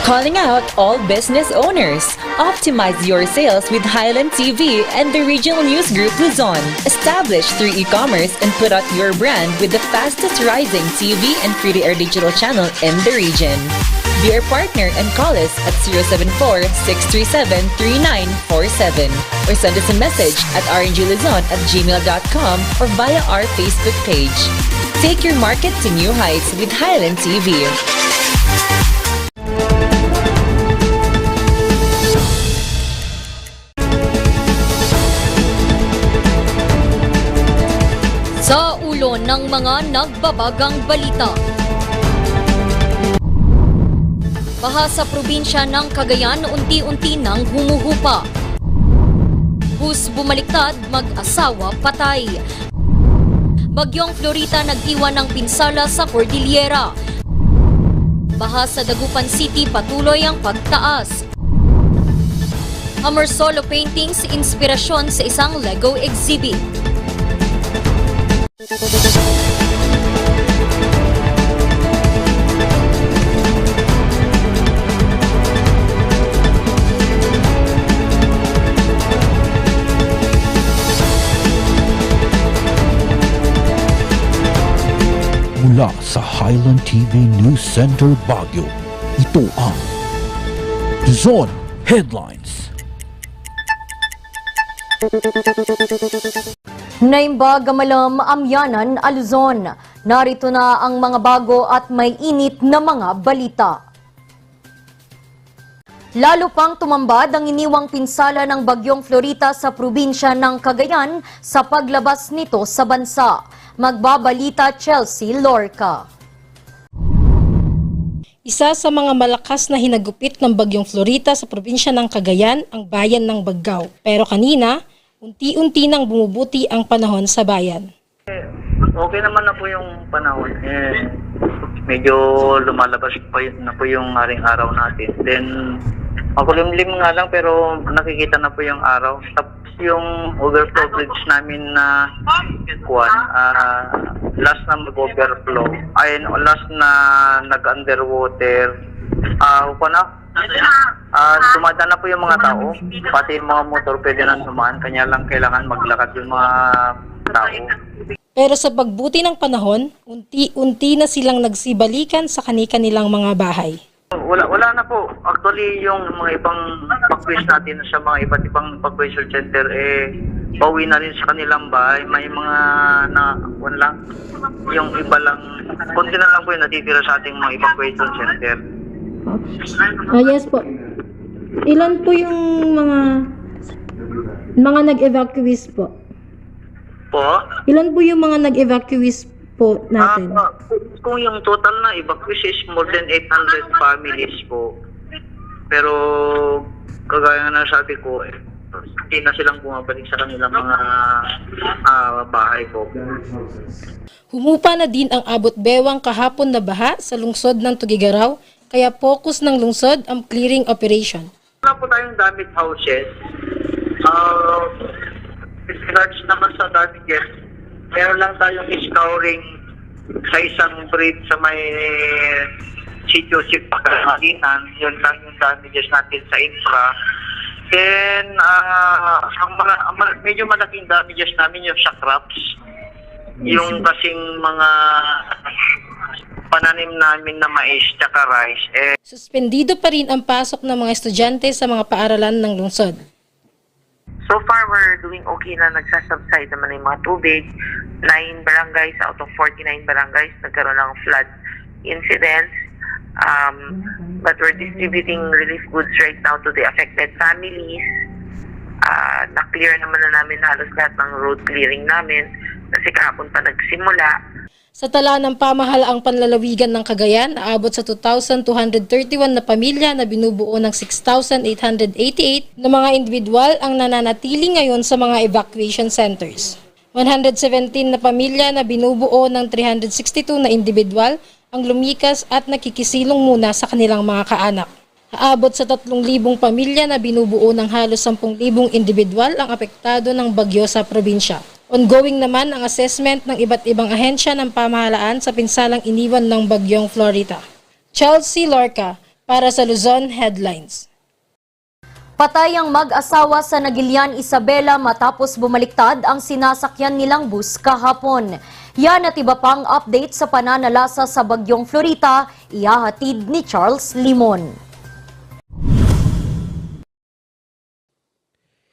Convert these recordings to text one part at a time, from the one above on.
Calling out all business owners. Optimize your sales with Highland TV and the Regional News Group Luzon. Establish through e-commerce and put out your brand with the fastest rising TV and free-to-air digital channel in the region. Be our partner and call us at 074-637-3947 or send us a message at rngluzon@gmail.com or via our Facebook page. Take your market to new heights with Highland TV. Sa ulo ng mga nagbabagang balita. Baha sa probinsya ng Cagayan unti-unti nang humuhupa. Bus bumaliktad, mag-asawa patay. Bagyong Florita nag-iwan ng pinsala sa Cordillera. Baha sa Dagupan City patuloy ang pagtaas. Hammer solo paintings inspirasyon sa isang Lego exhibit. Mula sa Highland TV News Center Baguio, ito ang Luzon Headlines. Naimba Gamalam, Amyanan, Luzon. Narito na ang mga bago at may init na mga balita. Lalo pang tumambad ang iniwang pinsala ng Bagyong Florita sa probinsya ng Cagayan sa paglabas nito sa bansa. Magbabalita Chelsea Lorca. Isa sa mga malakas na hinagupit ng Bagyong Florita sa probinsya ng Cagayan ang bayan ng Baggao. Pero kanina, unti-unti nang bumubuti ang panahon sa bayan. Okay naman na po yung panahon. Medyo lumalabas na po yung haring araw natin. Then, makulimlim nga lang pero nakikita na po yung araw. Tapos yung overflow bridge namin na last na mag-overflow. Last na nag-underwater. Dumadaan na po yung mga tao. Pati yung mga motor pwede na dumaan. Kanya lang kailangan maglakad yung mga tao. Pero sa pagbuti ng panahon, unti-unti na silang nagsibalikan sa kani-kanilang mga bahay. Wala na po. Actually, yung mga ibang pag-quiz natin sa mga iba't ibang pag-question center, bawi na rin sa kanilang bahay. May mga yung iba lang, konti na lang po yung natitira sa ating mga ibang question center. Yes po. Ilan po yung mga nag-evacuees po? Po? Ilan po yung mga nag-evacuees po natin? Kung yung total na evacuees is more than 800 families po. Pero kagaya na sabi ko, hindi na silang bumabalik sa kanilang mga bahay po. Humupa na din ang abot-bewang kahapon na baha sa lungsod ng Tugigaraw, kaya focus ng lungsod ang clearing operation. Wala po tayong damaged houses. With regards naman sa damages, meron lang tayong scouring sa isang bridge sa may sitio Pagkakalinan. Yun lang yung damages natin sa infra. Then, medyo malaking damages namin yung sa crops. Yung kasing mga pananim namin na mais tsaka rice. Suspendido pa rin ang pasok ng mga estudyante sa mga paaralan ng lungsod. So far, we're doing okay na nagsasubside naman yung mga tubig. 9 barangays out of 49 barangays nagkaroon ng flood incidents. But we're distributing relief goods right now to the affected families. Na-clear naman na namin halos lahat ng road clearing namin kasi kahapon pa nagsimula. Sa tala ng pamahalaang panlalawigan ng Cagayan, aabot sa 2,231 na pamilya na binubuo ng 6,888 na mga individual ang nananatili ngayon sa mga evacuation centers. 117 na pamilya na binubuo ng 362 na individual ang lumikas at nakikisilong muna sa kanilang mga kaanak. Aabot sa 3,000 pamilya na binubuo ng halos 10,000 individual ang apektado ng bagyo sa probinsya. Ongoing naman ang assessment ng iba't ibang ahensya ng pamahalaan sa pinsalang iniwan ng Bagyong Florita. Chelsea Lorca Para sa Luzon Headlines. Patay ang mag-asawa sa Nagilian, Isabela matapos bumaliktad ang sinasakyan nilang bus kahapon. Yan at iba pang update sa pananalasa sa Bagyong Florita, ihahatid ni Charles Limon.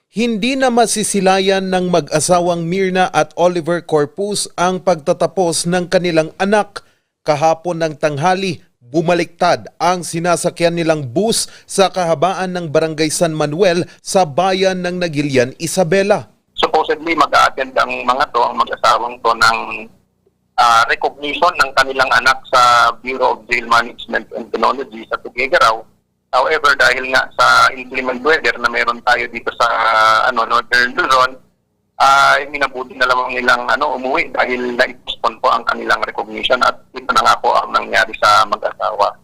Hindi na masisilayan ng mag-asawang Mirna at Oliver Corpus ang pagtatapos ng kanilang anak. Kahapon ng tanghali, bumaliktad ang sinasakyan nilang bus sa kahabaan ng Barangay San Manuel sa bayan ng Nagilian, Isabela. Supposedly mag-a-attend ang mga to, ang mag-asawang to ng recognition ng kanilang anak sa Bureau of Jail Management and Penology sa Tuguegarao. However, dahil nga sa inclement weather na meron tayo dito sa Northern Luzon, minabuti na lamang nilang umuwi dahil na-postpone po ang kanilang recognition at ito na nga po ang nangyari sa mag-asawa.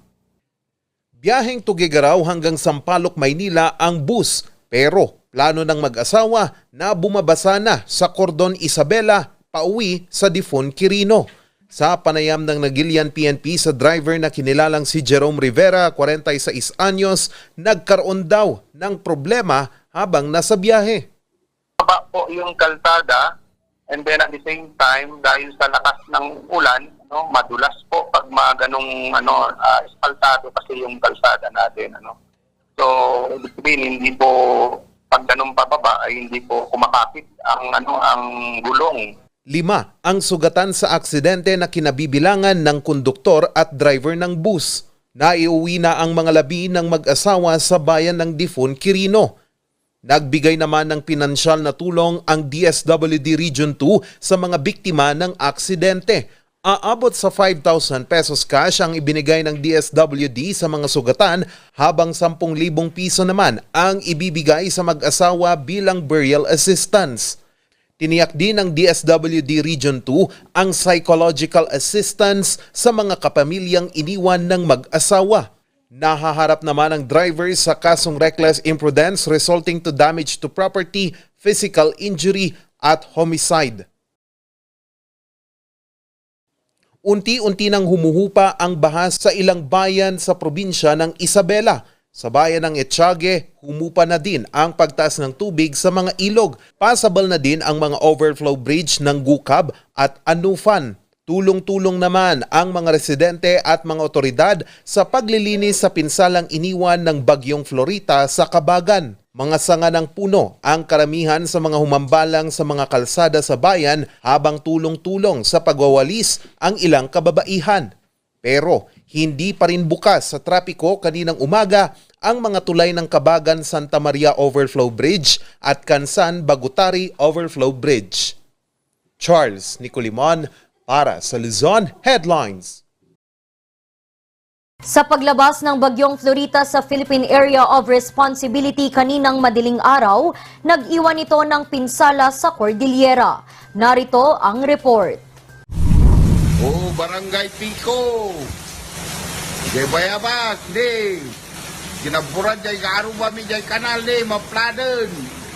Biyaheng Tuguegarao hanggang Sampaloc, Maynila ang bus, pero plano ng mag-asawa na bumabasa na sa Cordon Isabela pauwi sa Difon, Quirino. Sa panayam ng Nagilian PNP sa driver na kinilalang si Jerome Rivera, 46 anyos, nagkaroon daw ng problema habang nasa biyahe. Baba po yung kalsada and then at the same time dahil sa lakas ng ulan, madulas po pag mga ganong espaltado kasi yung kalsada natin. So, ibig sabihin, hindi po pag ganong pababa ay hindi po kumakapit ang gulong. 5 ang sugatan sa aksidente na kinabibilangan ng konduktor at driver ng bus. Naiuwi na ang mga labi ng mag-asawa sa bayan ng Difon, Quirino. Nagbigay naman ng pinansyal na tulong ang DSWD Region 2 sa mga biktima ng aksidente. Aabot sa 5,000 pesos cash ang ibinigay ng DSWD sa mga sugatan habang 10,000 piso naman ang ibibigay sa mag-asawa bilang burial assistance. Tiniyak din ng DSWD Region 2 ang psychological assistance sa mga kapamilyang iniwan ng mag-asawa. Nahaharap naman ang driver sa kasong reckless imprudence resulting to damage to property, physical injury at homicide. Unti-unti nang humuhupa ang baha sa ilang bayan sa probinsya ng Isabela. Sa bayan ng Etxague, humupa na din ang pagtaas ng tubig sa mga ilog. Possible na din ang mga overflow bridge ng Gukab at Anufan. Tulong-tulong naman ang mga residente at mga otoridad sa paglilinis sa pinsalang iniwan ng Bagyong Florita sa Kabagan. Mga sanga ng puno ang karamihan sa mga humambalang sa mga kalsada sa bayan habang tulong-tulong sa pagwawalis ang ilang kababaihan. Pero hindi pa rin bukas sa trapiko kaninang umaga ang mga tulay ng Kabagan Santa Maria Overflow Bridge at Kansan Bagutari Overflow Bridge. Charles Nicolimon para sa Luzon Headlines. Sa paglabas ng Bagyong Florita sa Philippine Area of Responsibility kaninang madaling araw, nag-iwan ito ng pinsala sa Cordillera. Narito ang report. Barangay Pico. Jay bayabas, di. Ginaburan jay karuba mi jay kanal di, mapladen.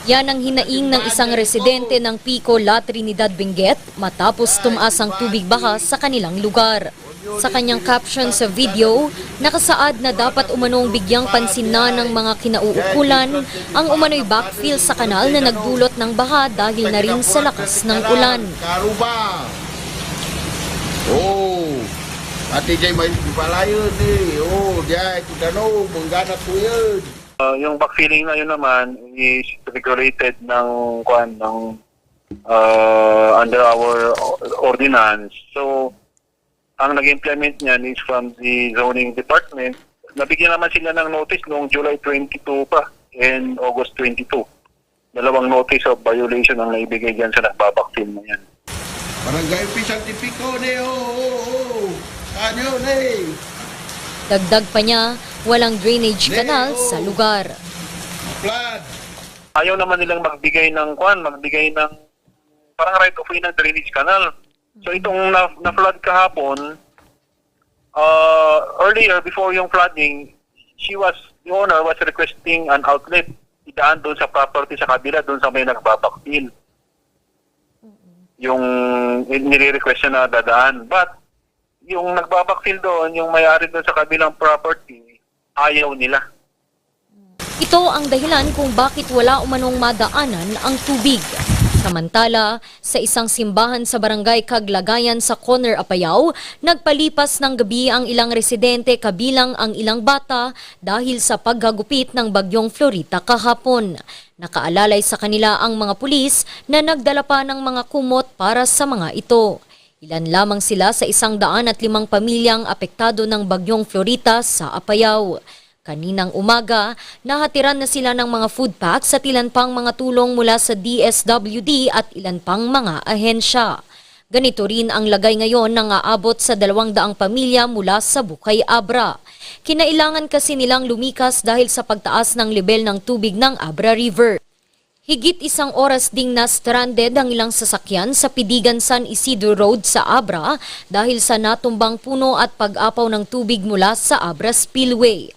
Yan ang hinaing ng isang residente ng Pico, La Trinidad, Benguet matapos tumaas ang tubig baha sa kanilang lugar. Sa kanyang caption sa video, nakasaad na dapat umanong bigyang pansin na ng mga kinauukulan ang umano'y backfill sa kanal na nagdulot ng baha dahil na rin sa lakas ng ulan. Karuba. Ati jay may palayon ni. Jay tudano menggana tuyon. Yung backfilling na yun naman is regulated ng under our ordinance. So, ang nag-implement niyan is from the zoning department. Nabigyan naman sila ng notice noong July 22 pa and August 22. Dalawang notice of violation ang naibigay dyan sa nagbabackfill na yan. Barangay Official Tipico ni. Kanyo ni. Dagdag pa niya, walang drainage canal sa lugar. Flood. Ayaw naman nilang magbigay ng parang right of way ng drainage canal. So itong na-flood kahapon, earlier before yung flooding, the owner was requesting an outlet. Idaan doon sa property sa kabila, doon sa may nagbabaktil. Yung nire-request na dadaan. But yung nagbabaktil doon, yung may-ari doon sa kabilang property, ayaw nila. Ito ang dahilan kung bakit wala umanong madaanan ang tubig. Samantala, sa isang simbahan sa barangay Kaglagayan sa Corner Apayao, nagpalipas ng gabi ang ilang residente kabilang ang ilang bata dahil sa paghagupit ng bagyong Florita kahapon. Nakaalalay sa kanila ang mga pulis na nagdala pa ng mga kumot para sa mga ito. Ilan lamang sila sa 105 pamilyang apektado ng bagyong Florita sa Apayao. Kaninang umaga, nahatiran na sila ng mga food packs at ilan pang mga tulong mula sa DSWD at ilan pang mga ahensya. Ganito rin ang lagay ngayon ng aabot sa 200 pamilya mula sa Bukay Abra. Kinailangan kasi nilang lumikas dahil sa pagtaas ng lebel ng tubig ng Abra River. Higit 1 oras ding na-stranded ang ilang sasakyan sa Pidigan San Isidro Road sa Abra dahil sa natumbang puno at pag-apaw ng tubig mula sa Abra Spillway.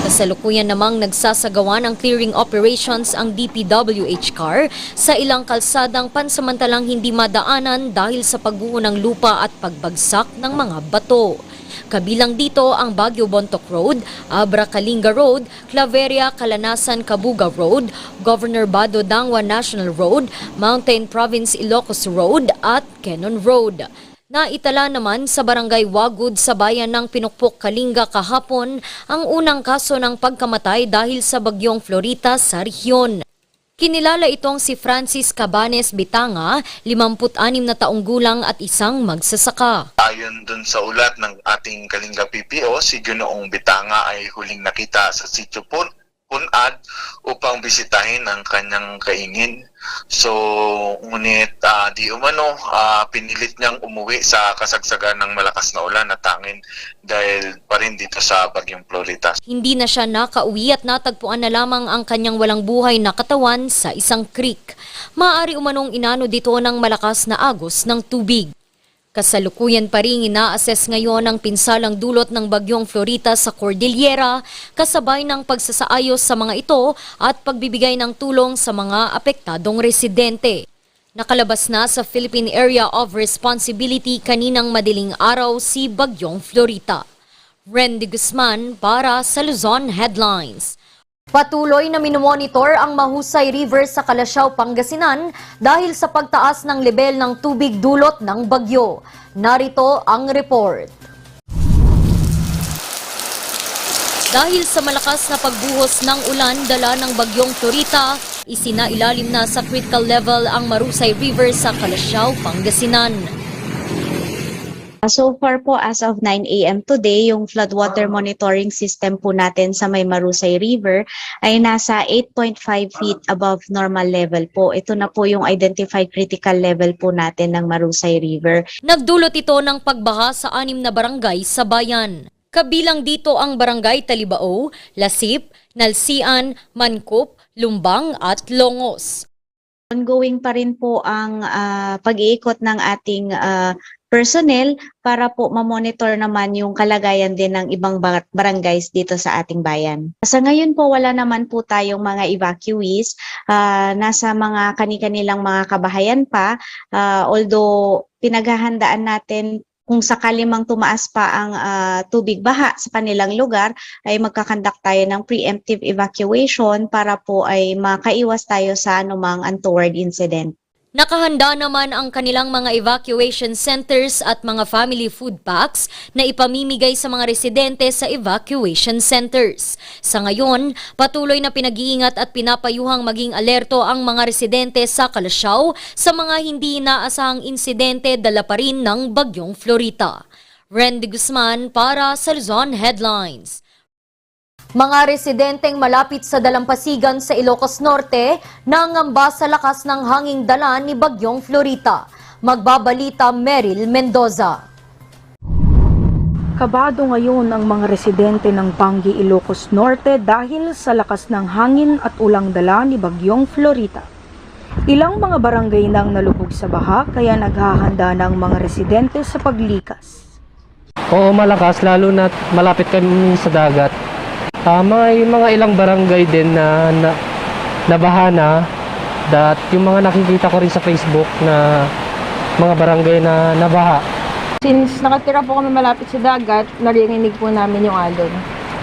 Kasalukuyan namang nagsasagawa ng clearing operations ang DPWH car sa ilang kalsadang pansamantalang hindi madaanan dahil sa pagbuho ng lupa at pagbagsak ng mga bato. Kabilang dito ang Baguio Bontoc Road, Abra Kalinga Road, Claveria Kalanasan Kabuga Road, Governor Bado Dangwa National Road, Mountain Province Ilocos Road at Quezon Road. Naitala naman sa Barangay Wagud sa bayan ng Pinukpok, Kalinga kahapon ang unang kaso ng pagkamatay dahil sa bagyong Florita sa rehiyon. Kinilala itong si Francis Cabanes Bitanga, 56 na taong gulang at isang magsasaka. Ayon dun sa ulat ng ating Kalinga PPO, si Ginoong Bitanga ay huling nakita sa sitio Punad upang bisitahin ang kanyang kaingin. So, ngunit di umano, pinilit niyang umuwi sa kasagsagan ng malakas na ulan at hangin dahil pa rin dito sa bagyong Florita. Hindi na siya nakauwi at natagpuan na lamang ang kanyang walang buhay na katawan sa isang creek. Maaari umanong inano dito ng malakas na agos ng tubig. Kasalukuyan pa rin ina-assess ngayon ang pinsalang dulot ng bagyong Florita sa Cordillera, kasabay ng pagsasaayos sa mga ito at pagbibigay ng tulong sa mga apektadong residente. Nakalabas na sa Philippine Area of Responsibility kaninang madaling araw si bagyong Florita. Randy Guzman para sa Luzon Headlines. Patuloy na minomonitor ang Mahusay River sa Calasiao, Pangasinan dahil sa pagtaas ng lebel ng tubig dulot ng bagyo. Narito ang report. Dahil sa malakas na pagbuhos ng ulan dala ng bagyong Florita, isinailalim na sa critical level ang Marusay River sa Calasiao, Pangasinan. So far po, as of 9 a.m. today, yung floodwater monitoring system po natin sa may Marusay River ay nasa 8.5 feet above normal level po. Ito na po yung identified critical level po natin ng Marusay River. Nagdulot ito ng pagbaha sa 6 na barangay sa bayan. Kabilang dito ang Barangay Talibao, Lasip, Nalsian, Mankup, Lumbang at Longos. Ongoing pa rin po ang pag-iikot ng ating personnel para po ma-monitor naman yung kalagayan din ng ibang barangays dito sa ating bayan. Sa ngayon po wala naman po tayong mga evacuees, nasa mga kani-kanilang mga kabahayan pa, although pinaghahandaan natin kung sakali mang tumaas pa ang tubig baha sa kanilang lugar, ay magkakandak tayo ng preemptive evacuation para po ay makaiwas tayo sa anumang untoward incident. Nakahanda naman ang kanilang mga evacuation centers at mga family food packs na ipamimigay sa mga residente sa evacuation centers. Sa ngayon, patuloy na pinag-iingat at pinapayuhang maging alerto ang mga residente sa Calasiao sa mga hindi inaasahang insidente dala pa rin ng bagyong Florita. Randy Guzman para sa Luzon Headlines. Mga residenteng malapit sa dalampasigan sa Ilocos Norte nangamba sa lakas ng hanging dala ni bagyong Florita. Magbabalita Meryl Mendoza. Kabado ngayon ang mga residente ng Bangi, Ilocos Norte dahil sa lakas ng hangin at ulang dala ni bagyong Florita. Ilang mga barangay nang nalubog sa baha kaya naghahanda ng mga residente sa paglikas. Oo, malakas lalo na malapit kami sa dagat. May mga ilang barangay din na nabaha na, yung mga nakikita ko rin sa Facebook na mga barangay na nabaha. Since nakatira po kami malapit sa dagat, naririnig po namin yung alon.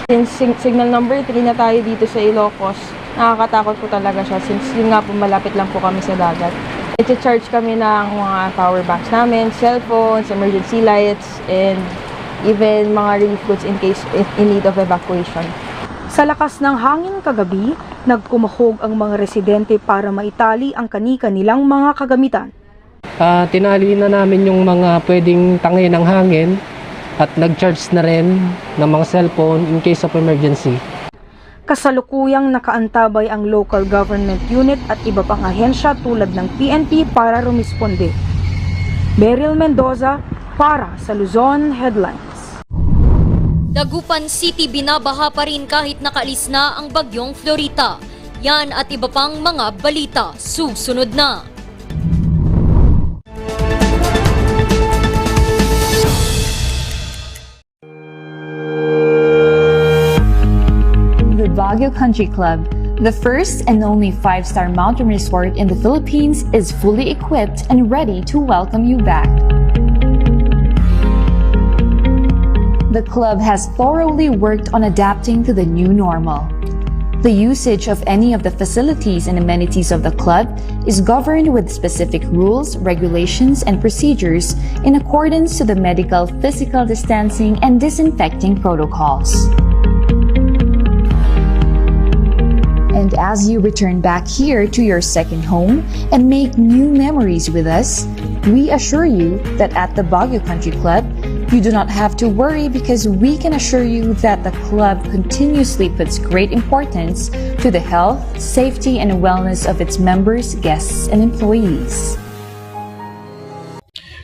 Since signal number 3 na tayo dito sa Ilocos, nakakatakot po talaga siya since yun nga po malapit lang po kami sa dagat. I-charge kami ng mga power banks namin, cellphones, emergency lights, and even mga relief goods in case in need of evacuation. Sa lakas ng hangin kagabi, nagkumahog ang mga residente para maitali ang kani-kanilang mga kagamitan. Tinali na namin yung mga pwedeng tangay ng hangin at nag-charge na rin ng mga cellphone in case of emergency. Kasalukuyang nakaantabay ang local government unit at iba pang ahensya tulad ng PNP para rumisponde. Beryl Mendoza para sa Luzon Headlines. Dagupan City binabaha pa rin kahit nakaalis na ang bagyong Florita. Yan at iba pang mga balita, susunod na. The Baguio Country Club, the first and only 5-star mountain resort in the Philippines, is fully equipped and ready to welcome you back. The club has thoroughly worked on adapting to the new normal. The usage of any of the facilities and amenities of the club is governed with specific rules, regulations, and procedures in accordance to the medical, physical distancing, and disinfecting protocols. And as you return back here to your second home and make new memories with us, we assure you that at the Baguio Country Club, you do not have to worry because we can assure you that the club continuously puts great importance to the health, safety, and wellness of its members, guests, and employees.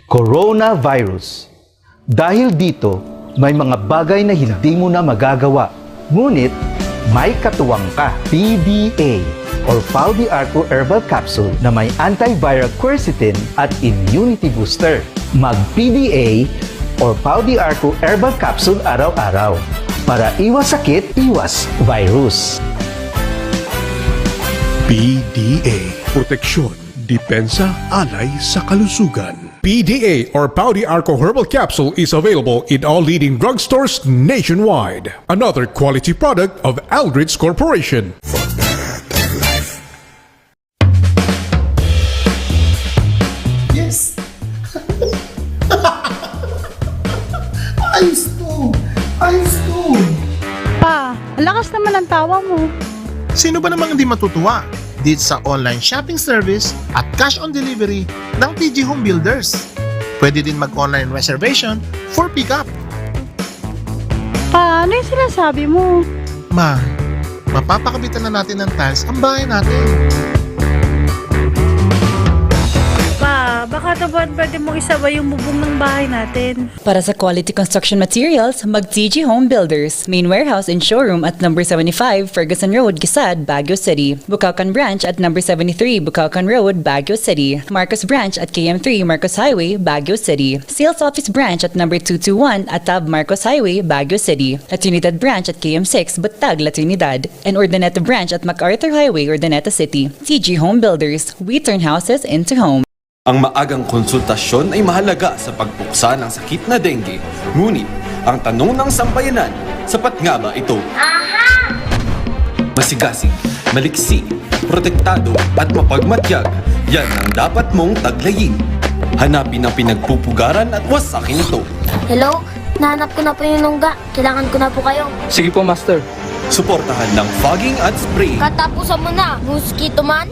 Coronavirus. Dahil dito, may mga bagay na hindi mo na magagawa. Ngunit, may katuwang ka. PDA or Pau de Arco Herbal Capsule na may antiviral quercetin at immunity booster. Mag-PDA or Pau de Arco Herbal Capsule araw-araw para iwas sakit, iwas virus. PDA. Proteksyon, depensa, alay sa kalusugan. PDA or Pau de Arco Herbal Capsule is available in all leading drugstores nationwide. Another quality product of Aldrich Corporation. Yes! Ayos to! Ayos to! Pa, ang lakas naman ang tawa mo. Sino ba namang hindi matutuwa dito sa online shopping service at cash on delivery ng TG Home Builders? Pwede din mag-online reservation for pickup. Pa, ano yung sinasabi mo? Ma, mapapakabitan na natin ng tiles ang bahay natin. Pa, baka naman pwede mong isabay yung bubong ng bahay natin. Para sa quality construction materials, mag-TG Home Builders. Main warehouse and showroom at number 75 Ferguson Road, Gisad, Baguio City. Bucaucan Branch at number 73 Bucaucan Road, Baguio City. Marcos Branch at KM3 Marcos Highway, Baguio City. Sales Office Branch at number 221 Atab Marcos Highway, Baguio City. La Trinidad Branch at KM6 Batag, La Trinidad. And Urdaneta Branch at MacArthur Highway, Urdaneta City. TG Home Builders. We turn houses into homes. Ang maagang konsultasyon ay mahalaga sa pagpuksa ng sakit na dengue. Ngunit, ang tanong ng sambayanan, sapat nga ba ito? Masigasig, maliksi, protektado at mapagmatyag, yan ang dapat mong taglayin. Hanapin ang pinagpupugaran at wasakin ito. Hello? Nahanap ko na po yung lungga. Kailangan ko na po kayo. Sige po, Master. Suportahan ng fogging at spray. Katapusan mo na, mosquito man.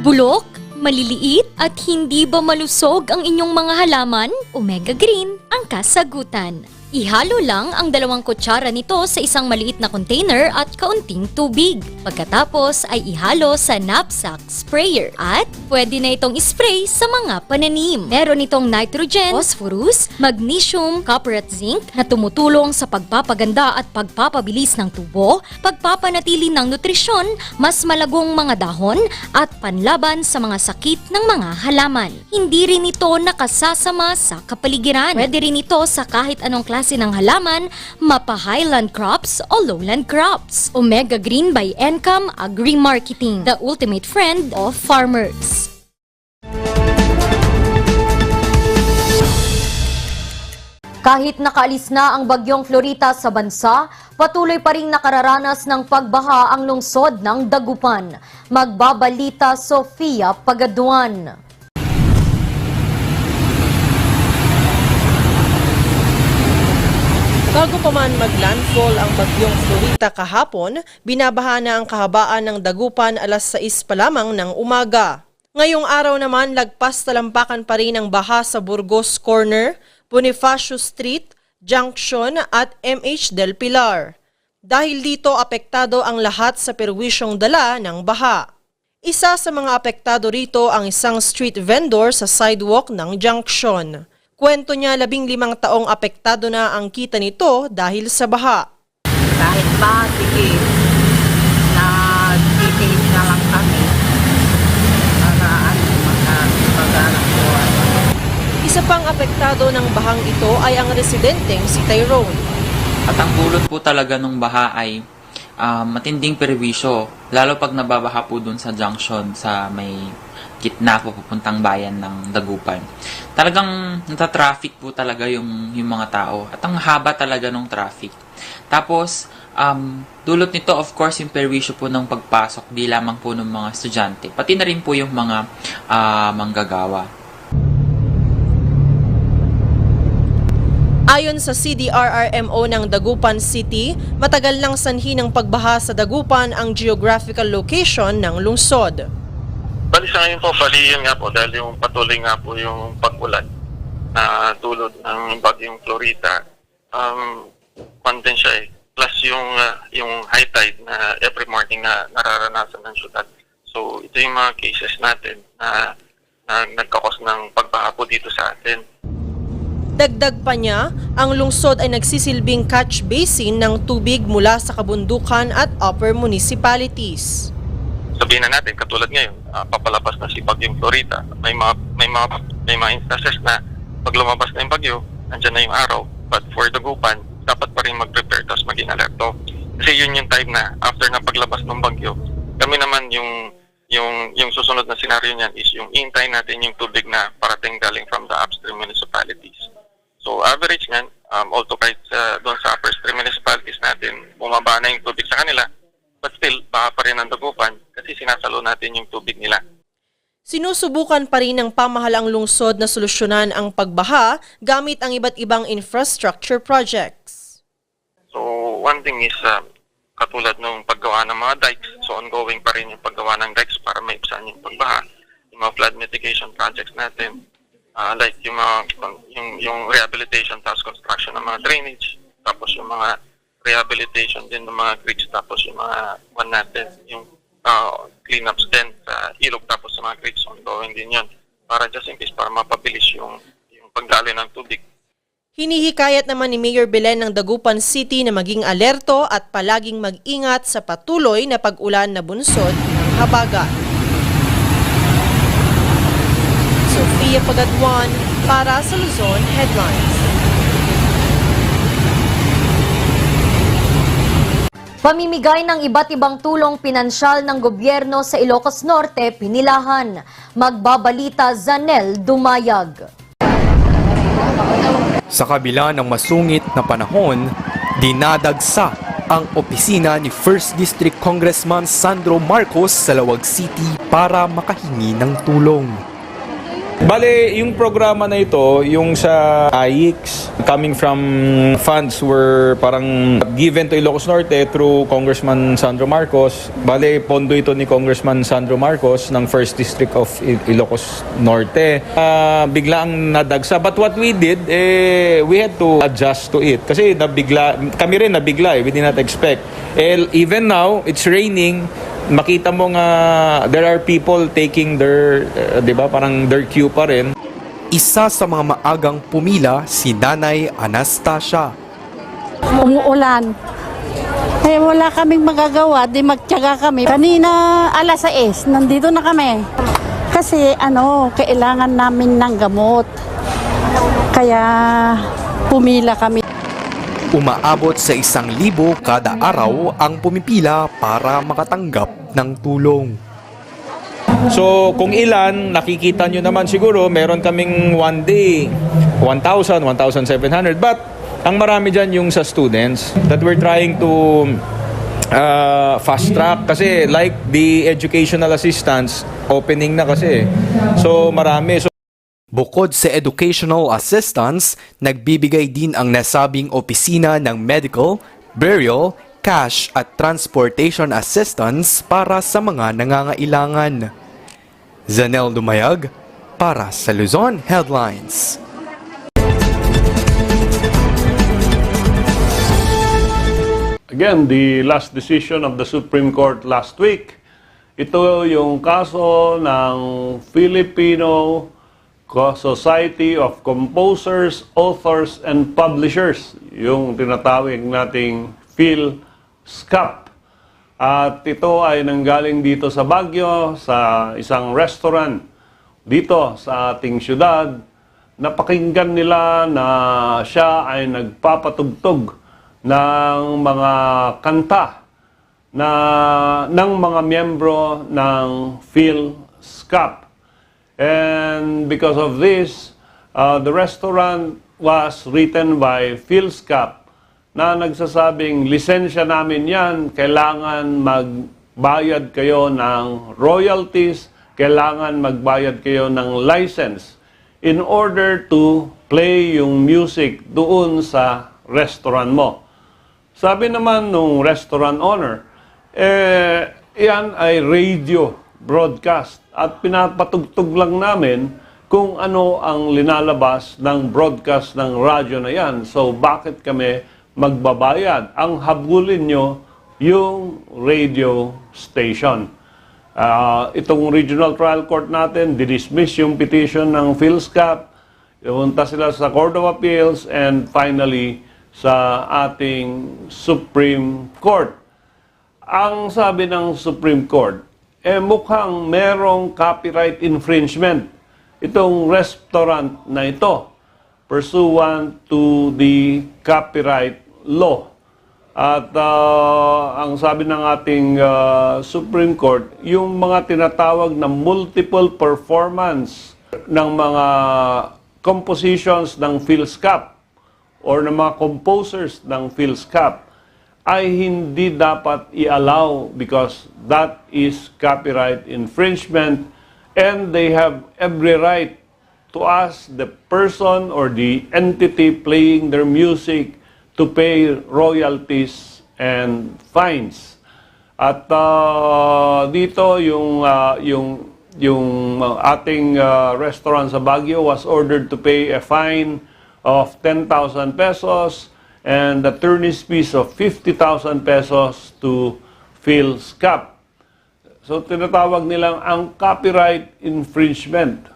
Bulok, maliliit at hindi ba malusog ang inyong mga halaman? Omega Green ang kasagutan. Ihalo lang ang 2 kutsara nito sa isang maliit na container at kaunting tubig. Pagkatapos ay ihalo sa knapsack sprayer at pwede na itong spray sa mga pananim. Meron itong nitrogen, phosphorus, magnesium, copper at zinc na tumutulong sa pagpapaganda at pagpapabilis ng tubo, pagpapanatili ng nutrisyon, mas malagong mga dahon at panlaban sa mga sakit ng mga halaman. Hindi rin ito nakasasama sa kapaligiran. Pwede rin ito sa kahit anong klase ng halaman, mapa highland crops o lowland crops. Omega Green by Encam Agri-Marketing, the ultimate friend of farmers. Kahit nakaalis na ang bagyong Florita sa bansa, patuloy pa ring nakararanas ng pagbaha ang lungsod ng Dagupan. Magbabalita Sofia Pagaduan. Bago pa man maglandfall ang bagyong Florita kahapon, binabaha na ang kahabaan ng Dagupan alas 6 pa lamang ng umaga. Ngayong araw naman, lagpas talampakan pa rin ang baha sa Burgos Corner, Bonifacio Street, Junction at MH Del Pilar. Dahil dito, apektado ang lahat sa perwisyong dala ng baha. Isa sa mga apektado rito ang isang street vendor sa sidewalk ng Junction. Kwento niya 15 taong apektado na ang kita nito dahil sa baha. Kahit ba, sige, nagtitiis na lang kami para magkaganap buhay. Isa pang apektado ng bahang ito ay ang residenteng si Tyrone. At ang dulot po talaga ng baha ay matinding perwisyo, lalo pag nababaha po dun sa junction sa may gitna po papuntang bayan ng Dagupan. Talagang nata-traffic po talaga yung mga tao at ang haba talaga ng traffic. Tapos, dulot nito of course yung perwisyo po ng pagpasok di lamang po ng mga estudyante, pati na rin po yung mga manggagawa. Ayon sa CDRRMO ng Dagupan City, matagal nang sanhi ng pagbaha sa Dagupan ang geographical location ng lungsod. Bali sa ngayon po, yun nga po, dahil yung patuloy nga po yung pag-ulan na dulot ng bagyong Florita, din siya eh. Plus yung high tide na every morning na nararanasan ng syudad. So ito yung mga cases natin na nagkakos ng pagbaha po dito sa atin. Dagdag pa niya, ang lungsod ay nagsisilbing catch basin ng tubig mula sa kabundukan at upper municipalities. Sabihin na natin, katulad ngayon, papalabas na si Bagyong Florita. May mga instances na pag lumabas na yung bagyo, andyan na yung araw. But for Dagupan, dapat pa rin mag-prepare tapos maging alerto. Kasi yun yung time na after na paglabas ng bagyo, kami naman yung susunod na scenario niyan is yung hintay natin yung tubig na parating galing from the upstream municipalities. So average niyan, although kahit doon sa upper stream municipalities natin, bumaba na yung tubig sa kanila, but still, baka pa rin ang Dagupan kasi sinasalo natin yung tubig nila. Sinusubukan pa rin ng pamahalaang lungsod na solusyonan ang pagbaha gamit ang iba't ibang infrastructure projects. So one thing is, katulad ng paggawa ng mga dikes, so ongoing pa rin yung paggawa ng dikes para maibsan yung pagbaha. Yung mga flood mitigation projects natin, like yung rehabilitation tapos construction ng mga drainage, tapos yung mga rehabilitation din ng mga creeks, tapos yung mga yung cleanups din sa ilog, tapos sa mga creeks ongoing din yun para just in case, para mapabilis yung pagdaloy ng tubig. Hinihikayat naman ni Mayor Belen ng Dagupan City na maging alerto at palaging mag-ingat sa patuloy na pag-ulan na bunsod ng habagat. Sofia Pagaduan para sa Luzon Headlines. Pamimigay ng iba't ibang tulong pinansyal ng gobyerno sa Ilocos Norte, pinilahan. Magbabalita Zanel Dumayag. Sa kabila ng masungit na panahon, dinadagsa ang opisina ni 1st District Congressman Sandro Marcos sa Lawag City para makahingi ng tulong. Bale, yung programa na ito, yung sa AIX, coming from funds were parang given to Ilocos Norte through Congressman Sandro Marcos. Bale, pondo ito ni Congressman Sandro Marcos ng 1st District of Ilocos Norte. Bigla ang nadagsa. But what we did, we had to adjust to it. Kasi kami rin nabigla, we did not expect. Even now, it's raining. Makita mo nga there are people taking their, di ba, parang their queue pa rin. Isa sa mga maagang pumila si Nanay Anastasia. Umuulan. Wala kaming magagawa, di magtiyaga kami. Kanina alas 6, nandito na kami. Kasi kailangan namin ng gamot. Kaya pumila kami. Umaabot sa 1,000 kada araw ang pumipila para makatanggap ng tulong. So kung ilan, nakikita nyo naman siguro, meron kaming one day, 1,000, 1,700. But ang marami dyan yung sa students that we're trying to fast track. Kasi like the educational assistants, opening na kasi. So marami. Bukod sa educational assistance, nagbibigay din ang nasabing opisina ng medical, burial, cash at transportation assistance para sa mga nangangailangan. Zanel Dumayag para sa Luzon Headlines. Again, the last decision of the Supreme Court last week, ito yung kaso ng Filipino Society of Composers, Authors, and Publishers, yung tinatawag nating PhilSCAP. At ito ay nanggaling dito sa Baguio, sa isang restaurant dito sa ating syudad. Napakinggan nila na siya ay nagpapatugtog ng mga kanta ng mga miyembro ng PhilSCAP. And because of this, the restaurant was written by PhilSCAP na nagsasabing, lisensya namin yan, kailangan magbayad kayo ng royalties, kailangan magbayad kayo ng license in order to play yung music doon sa restaurant mo. Sabi naman nung restaurant owner, yan ay radio broadcast at pinapatugtog lang namin kung ano ang linalabas ng broadcast ng radyo na yan. So bakit kami magbabayad? Ang habulin nyo yung radio station. Itong regional trial court natin, dismiss yung petition ng PhilSCAP, punta sila sa Court of Appeals, and finally sa ating Supreme Court. Ang sabi ng Supreme Court, mukhang merong copyright infringement itong restaurant na ito pursuant to the copyright law. At ang sabi ng ating Supreme Court, yung mga tinatawag na multiple performance ng mga compositions ng PhilSCAP or ng mga composers ng PhilSCAP ay hindi dapat i-allow because that is copyright infringement and they have every right to ask the person or the entity playing their music to pay royalties and fines. At dito yung ating restaurant sa Baguio was ordered to pay a fine of 10,000 pesos and attorney's fees of 50,000 pesos to PhilSCAP. So tinatawag nilang ang copyright infringement,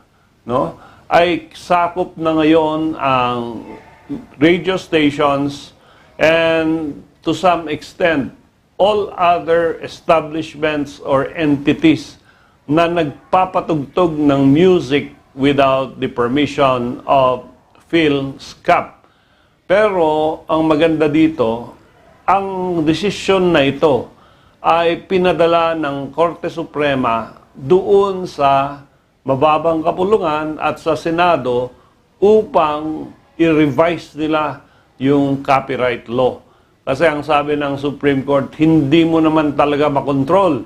no? Ay sakop na ngayon ang radio stations and to some extent all other establishments or entities na nagpapatugtog ng music without the permission of PhilSCAP. Pero ang maganda dito, ang desisyon na ito ay pinadala ng Korte Suprema doon sa mababang kapulungan at sa Senado upang i-revise nila yung copyright law. Kasi ang sabi ng Supreme Court, hindi mo naman talaga makontrol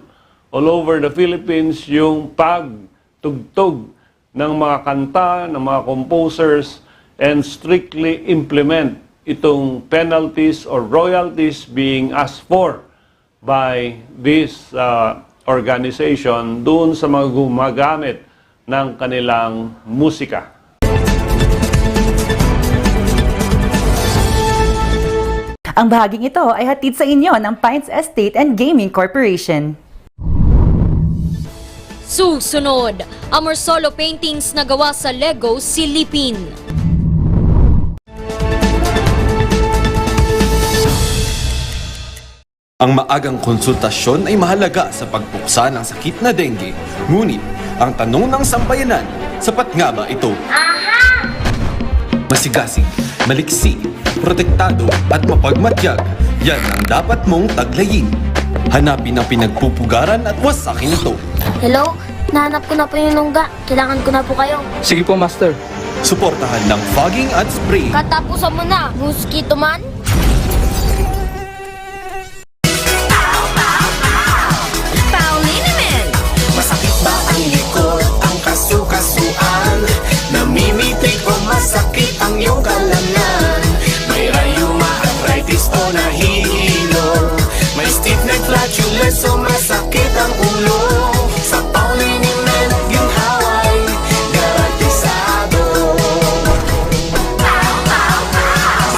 all over the Philippines yung pagtugtog ng mga kanta, ng mga composers, and strictly implement itong penalties or royalties being asked for by this organization doon sa mga gumagamit ng kanilang musika. Ang bahaging ito ay hatid sa inyo ng Pines Estate and Gaming Corporation. Susunod, Amor Solo paintings na gawa sa Lego Silipin. Ang maagang konsultasyon ay mahalaga sa pagpuksa ng sakit na dengue. Ngunit, ang tanong ng sambayanan, sapat nga ba ito? Masigasig, maliksi, protektado at mapagmatyag, yan ang dapat mong taglayin. Hanapin ang pinagpupugaran at wasakin ito. Hello? Nahanap ko na po yung nungga. Kailangan ko na po kayo. Sige po, Master. Suportahan ng fogging at spray. Katapusan mo na, mosquito man. Masakit ba ang likod, ang kasu-kasuan? Namimitig o masakit ang iyong kalamnan? May rayuma, arthritis o nahihilo? May stiff neck, flatulence o masakit ang ulo? Sa Pauliniment, ginhaway, garantisado.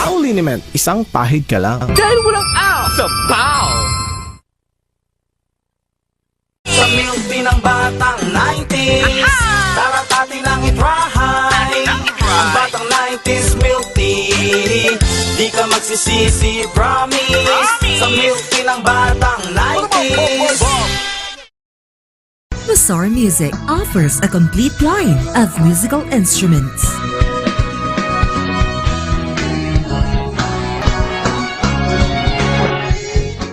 Pauliniment, isang pahid ka lang. Dahil walang out sa POW! Sa milk din ng batang 90s, tara't atin ang i-try. Ang batang 90s milk tea, di ka magsisisi, promise. Sa milk din ng batang 90s. Mazar Music offers a complete line of musical instruments.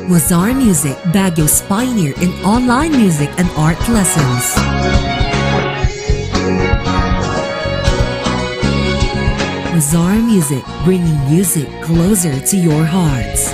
Mazar Music, Baguio's pioneer in online music and art lessons. Mazar Music, bringing music closer to your hearts.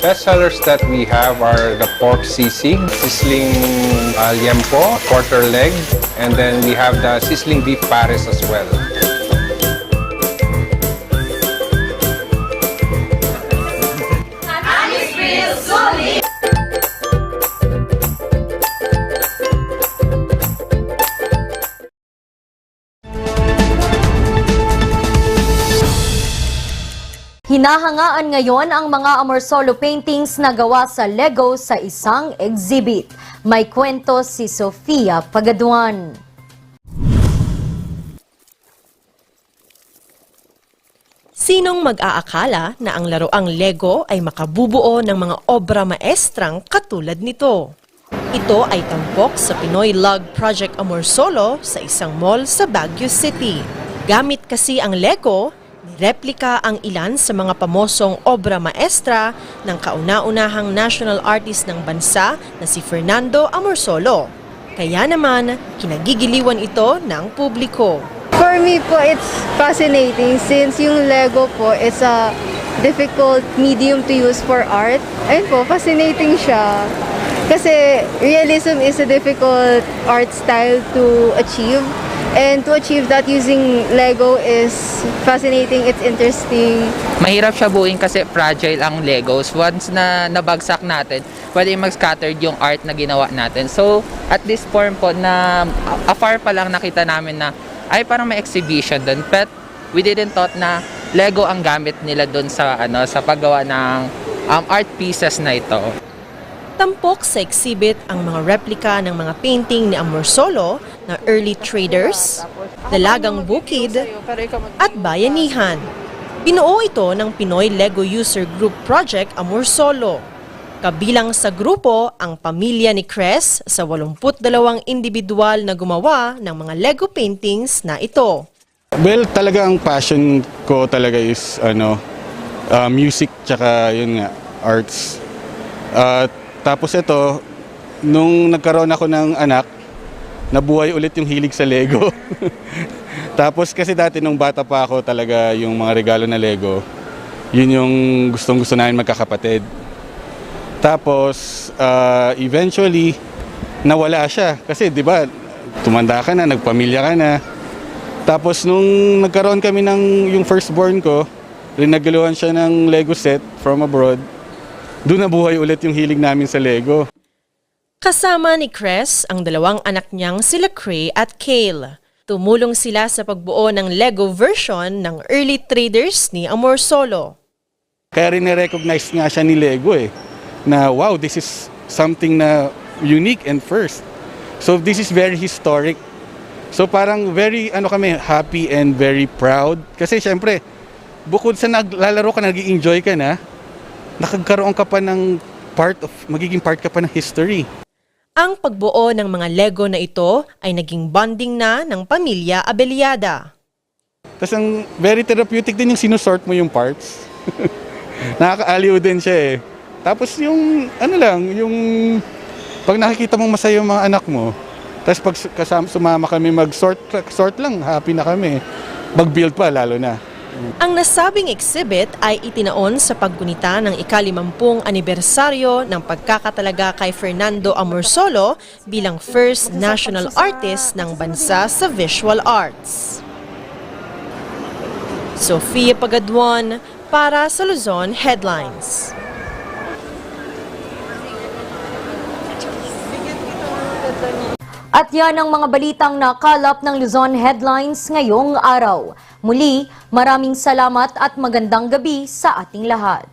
Best sellers that we have are the pork sisig, sizzling liempo, quarter leg, and then we have the sizzling beef pares as well. Hinahangaan ngayon ang mga Amorsolo paintings na gawa sa Lego sa isang exhibit. May kwento si Sofia Pagaduan. Sinong mag-aakala na ang laruang Lego ay makabubuo ng mga obra maestrang katulad nito? Ito ay tampok sa Pinoy Log Project Amorsolo sa isang mall sa Baguio City. Gamit kasi ang Lego, replika ang ilan sa mga pamosong obra maestra ng kauna-unahang national artist ng bansa na si Fernando Amorsolo. Kaya naman, kinagigiliwan ito ng publiko. For me po, it's fascinating since yung Lego po is a difficult medium to use for art. Ayun po, fascinating siya. Kasi realism is a difficult art style to achieve. And to achieve that using Lego is fascinating, it's interesting. Mahirap siya buuin kasi fragile ang Legos. Once na nabagsak natin, pwede mag-scattered yung art na ginawa natin. So, at this point po na afar pa lang nakita namin na ay parang may exhibition doon. But we didn't thought na Lego ang gamit nila doon sa sa paggawa ng art pieces na ito. Tampok sa exhibit ang mga replika ng mga painting ni Amorsolo na Early Traders, Dalagang Bukid, at Bayanihan. Binuo ito ng Pinoy Lego User Group Project Amorsolo. Kabilang sa grupo ang pamilya ni Cres sa 82 individual na gumawa ng mga Lego paintings na ito. Well, talaga ang passion ko talaga is music tsaka yun nga, arts. Tapos ito, nung nagkaroon ako ng anak, nabuhay ulit yung hilig sa Lego. Tapos kasi dati nung bata pa ako talaga yung mga regalo na Lego, yun yung gustong-gusto namin magkakapatid. Tapos, eventually, nawala siya. Kasi, di ba, tumanda ka na, nagpamilya ka na. Tapos, nung nagkaroon kami ng yung firstborn ko, rinagaluhan siya ng Lego set from abroad. Doon nabuhay ulit yung hilig namin sa Lego. Kasama ni Cress ang dalawang anak niyang sila Cray at Kale. Tumulong sila sa pagbuo ng Lego version ng early traders ni Amor Solo. Kaya rin na-recognize nga siya ni Lego na wow, this is something na unique and first. So this is very historic. So parang very kami happy and very proud kasi syempre bukod sa naglalaro ka, nag-enjoy ka na, nakagkaroon ka pa ng magiging part ka pa ng history. Ang pagbuo ng mga Lego na ito ay naging bonding na ng pamilya Abeliada. Tapos ang very therapeutic din yung sinusort mo yung parts. Nakakaaliw din siya Tapos yung yung pag nakikita mong masaya yung mga anak mo, tapos pag sumama kami mag-sort lang, happy na kami. Mag-build pa lalo na. Ang nasabing exhibit ay itinaon sa paggunita ng ika-50 anibersaryo ng pagkakatalaga kay Fernando Amor Solo bilang first national artist ng bansa sa visual arts. Sofia Pagaduan para sa Luzon Headlines. At yan ang mga balitang nakalap ng Luzon Headlines ngayong araw. Muli, maraming salamat at magandang gabi sa ating lahat.